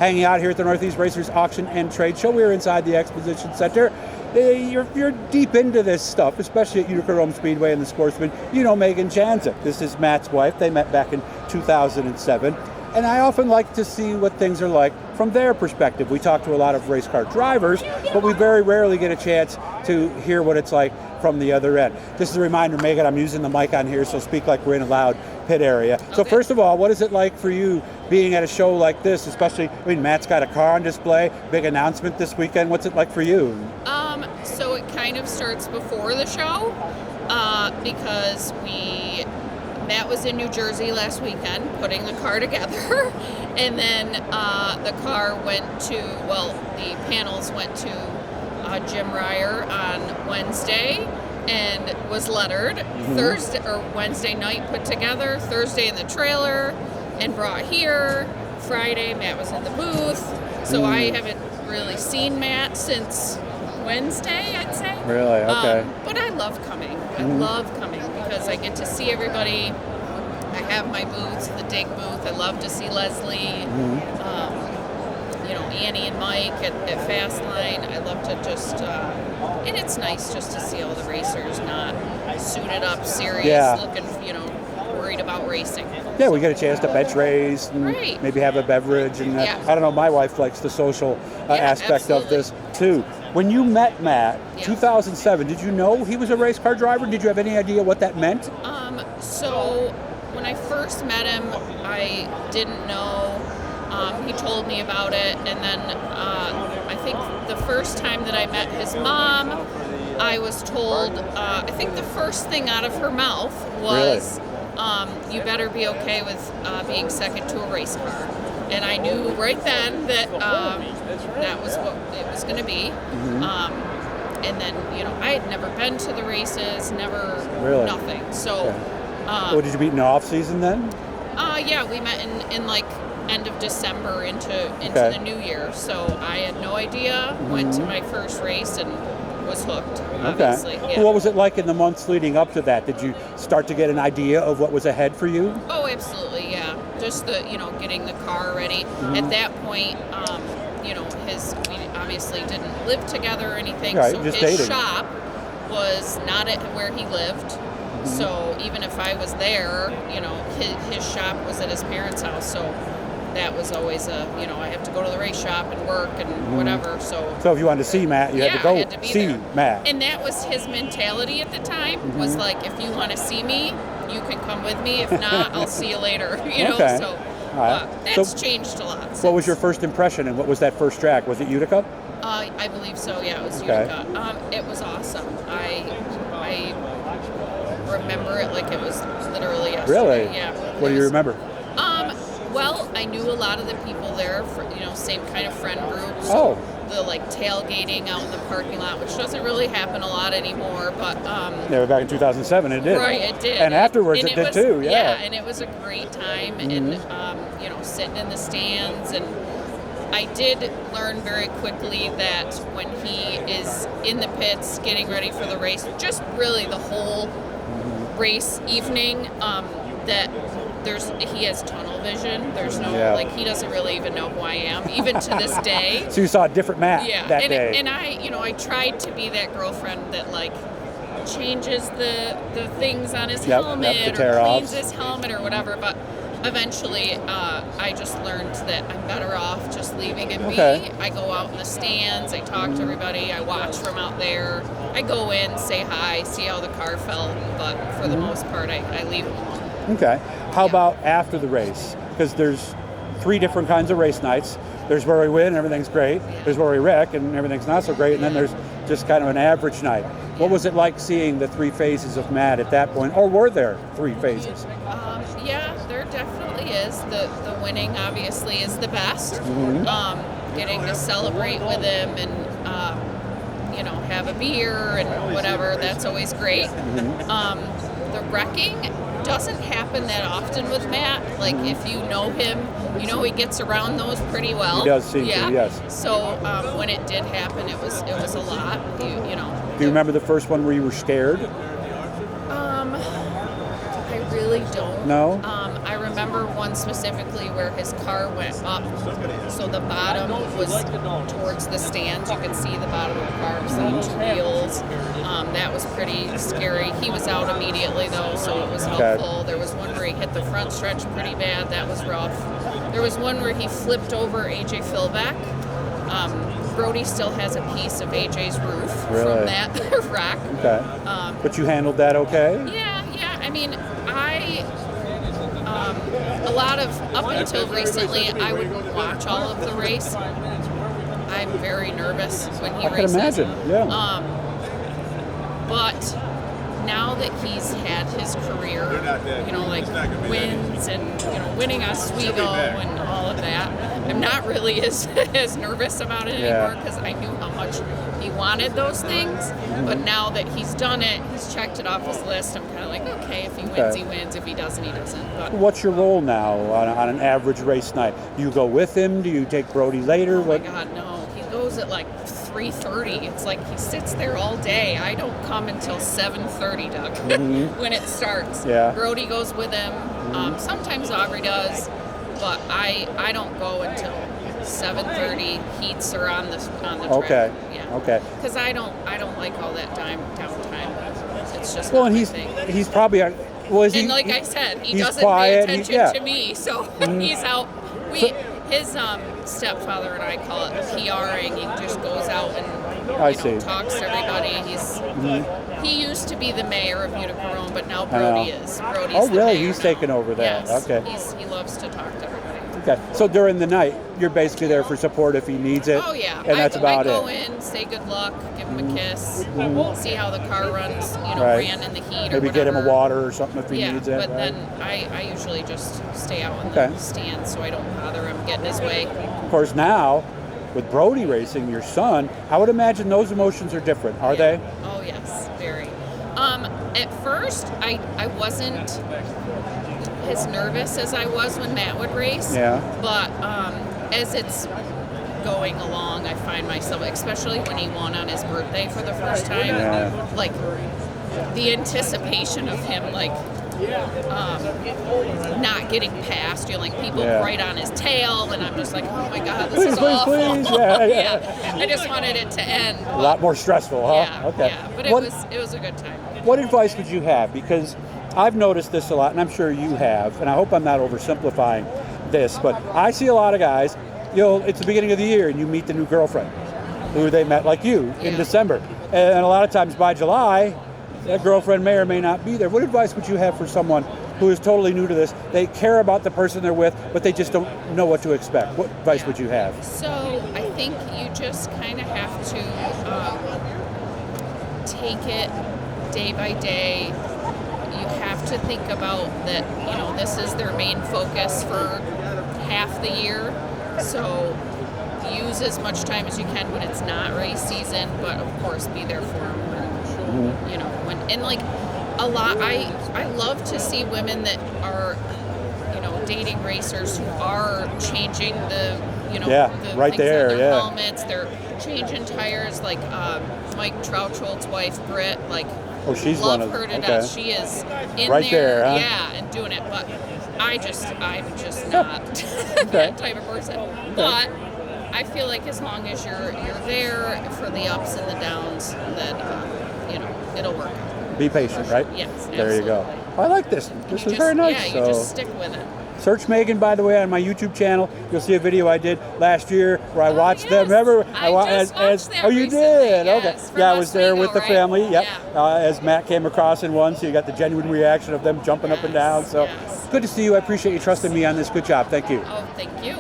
hanging out here at the Northeast Racers Auction and Trade Show. We're inside the Exposition Center. You're deep into this stuff, especially at Utica Rome Speedway and the Sportsman. You know Meghan Janczuk. This is Matt's wife. They met back in 2007. And I often like to see what things are like from their perspective. We talk to a lot of race car drivers, but we very rarely get a chance to hear what it's like from the other end. Just as a reminder, Meghan, I'm using the mic on here, so speak like we're in a loud pit area. Okay. So first of all, what is it like for you being at a show like this, especially, I mean, Matt's got a car on display, big announcement this weekend. What's it like for you? So it kind of starts before the show because Matt was in New Jersey last weekend putting the car together, and then the panels went to Jim Ryer on Wednesday and was lettered. Wednesday night put together, Thursday in the trailer and brought here. Friday Matt was in the booth, so I haven't really seen Matt since Wednesday, I'd say. Really? Okay. But I love coming. I love coming because I get to see everybody. I have my booths, the Dig booth. I love to see Leslie, Annie and Mike at Fastline. I love to just, and it's nice just to see all the racers not suited up, serious, looking, worried about racing. Yeah, we get a chance to bench race and maybe have a beverage. And I don't know, my wife likes the social aspect of this too. When you met Matt, 2007, did you know he was a race car driver? Did you have any idea what that meant? So when I first met him, I didn't know. He told me about it, and then I think the first time that I met his mom, I was told, I think the first thing out of her mouth was, you better be okay with being second to a race car. And I knew right then that that was what it was going to be. And then, I had never been to the races, nothing. So, did you meet in the off season then? Yeah, we met in like end of December into the new year. So I had no idea. Went to my first race and was hooked. Obviously. Okay. Yeah. What was it like in the months leading up to that? Did you start to get an idea of what was ahead for you? Oh, absolutely. Yeah. Just the getting the car ready. At that point, we obviously didn't live together or anything. Right, so just his dating. shop was not at where he lived. So even if I was there, his shop was at his parents' house. So that was always I have to go to the race shop and work and whatever. So if you wanted to see Matt, you had to go see there. Matt. And that was his mentality at the time. Was like, if you want to see me, you can come with me. If not, I'll see you later. Okay. So that's changed a lot. Since. What was your first impression, and what was that first track? Was it Utica? I believe so. Yeah, it was Utica. It was awesome. I remember it like it was literally yesterday. Really? Yeah. What do you remember? Well, I knew a lot of the people there, same kind of friend group. So the tailgating out in the parking lot, which doesn't really happen a lot anymore, but back in 2007 it did. Right, it did. And afterwards it did too. Yeah, and it was a great time, and sitting in the stands, and I did learn very quickly that when he is in the pits getting ready for the race, just really the whole race evening, that he has tunnel vision. There's no he doesn't really even know who I am, even to this day. So you saw a different Matt that day. And I tried to be that girlfriend that changes the things on his helmet or cleans his helmet or whatever, but eventually I just learned that I'm better off just leaving him be. I go out in the stands, I talk to everybody, I watch from out there, I go in, say hi, see how the car felt, but for the most part I leave him alone. Okay. How about after the race? Because there's 3 different kinds of race nights. There's where we win and everything's great. There's where we wreck and everything's not so great. And then there's just kind of an average night. What was it like seeing the 3 phases of Matt at that point? Or were there 3 phases? Yeah, there definitely is. The winning obviously is the best. Getting to celebrate with him and have a beer and whatever, that's always great. The wrecking doesn't happen that often with Matt. If you know him, he gets around those pretty well. He does seem to, yes. So when it did happen, it was a lot. Do you remember the first one where you were scared? I really don't. No? I remember one one specifically where his car went up, so the bottom was towards the stands. You could see the bottom of the car, so two wheels. That was pretty scary. He was out immediately though, so it was helpful. There was one where he hit the front stretch pretty bad. That was rough. There was one where he flipped over AJ Philback. Brody still has a piece of AJ's roof from that wreck. Okay. But you handled that okay? Yeah. I mean, a lot of, up until recently, I would watch all of the race. I'm very nervous when he races. I can imagine, yeah. But now that he's had his career, like wins and, winning Oswego and all of that, I'm not really as nervous about it anymore because I knew how much he wanted those things. But now that he's done it, he's checked it off his list, I'm kind of like, okay, if he wins, he wins. If he doesn't, he doesn't. But what's your role now on an average race night? Do you go with him? Do you take Brody later? Oh my God, no. He goes at like 3:30. It's like he sits there all day. I don't come until 7:30, Doug, when it starts. Yeah. Brody goes with him. Sometimes Aubrey does, but I don't go until 7:30. Heats are on the track. Okay. Yeah. Okay. Because I don't like all that downtime. It's just well, not and my thing. he's probably and like I said, he doesn't quiet, pay attention to me, so he's out. His stepfather and I call it PRing. He just goes out and talks to everybody. He used to be the mayor of Utica Rome, but now Brody is. Brody's the really? mayor He's now. taken over that. Yes. Okay. He loves to talk to everybody. Okay. So during the night, you're basically there for support if he needs it. Oh yeah. And that's about it. I go in, say good luck, give him a kiss, see how the car runs. Right. Ran in the heat. Maybe or get him a whatever. water or something if he needs it. But right? then I usually just stay out in the stands so I don't bother him getting his way. Of course, now with Brody racing, your son, I would imagine those emotions are different. Are they? Oh yes, very. At first, I wasn't as nervous as I was when Matt would race. Yeah. But as it's going along, I find myself, especially when he won on his birthday for the first time, like the anticipation of him, like not getting past, like people right on his tail, and I'm just like, oh my God, this is awful. Please. Yeah. I just wanted it to end. A lot more stressful, huh? Yeah. Okay. Yeah, but it was a good time. What advice would you have? Because I've noticed this a lot, and I'm sure you have, and I hope I'm not oversimplifying this, but I see a lot of guys, it's the beginning of the year, and you meet the new girlfriend who they met like you in December. And a lot of times by July, that girlfriend may or may not be there. What advice would you have for someone who is totally new to this? They care about the person they're with, but they just don't know what to expect. What advice would you have? So I think you just kind of have to take it day by day. You have to think about that, this is their main focus for half the year. So use as much time as you can when it's not race season, but of course be there for them when like a lot. I love to see women that are, dating racers who are changing the right things there, on their helmets. They're changing tires, like Mike Troutwald's wife, Britt, like, she's love one of her to okay. death. She is in right there, huh? Yeah, and doing it. But I'm just not that type of person. Okay. But I feel like as long as you're there for the ups and the downs, that it'll work. Be patient, right? Yes. There absolutely. you go. I like this. This is very nice. Yeah, you just stick with it. Search Meghan, by the way, on my YouTube channel. You'll see a video I did last year where I watched them. Remember? I just watched that you recently, did? yes, Okay. Yeah, I was there with the family. Yep. Yeah. As Matt came across in one, so you got the genuine reaction of them jumping up and down. So good to see you. I appreciate you trusting me on this. Good job. Thank you. Oh, thank you.